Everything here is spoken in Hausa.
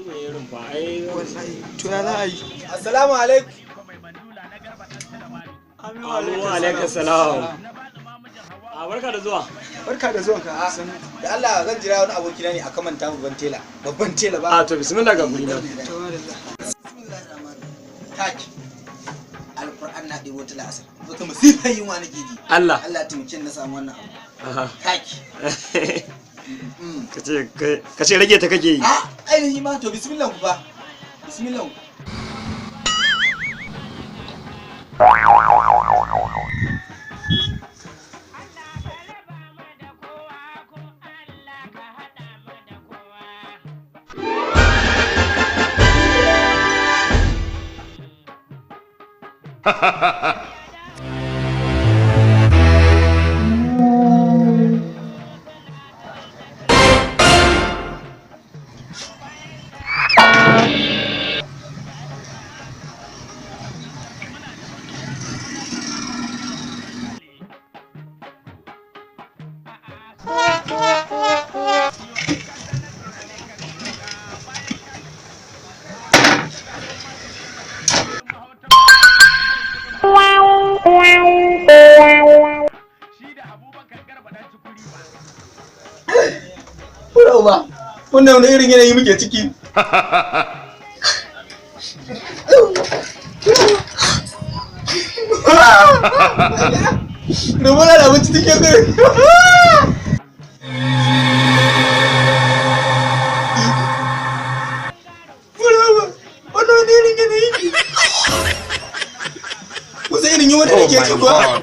To ya za a yi? Assalamu alaikum. Wa alaikum salam. Barka da zuwa. Barka da zuwan ka. Da Allah zan jira wani abokina ne a kaman ta babban tela ba. To bismillah ga guri na. Kaki. Alquran na ɗebo ta la'asar. Wata masifan yunwa nake ji. Allah taimakon na samu wannan abu. Kaki. Kace rage ta kake yi. Ainihi ma to bismillah ku ba. Bismillah ku. Ba wannan wani irin yanayi muke ciki. Rumuna da abinci cikin gari. Wannan wani irin yanayi. Kusa irin yi wani da ke ci kuwa.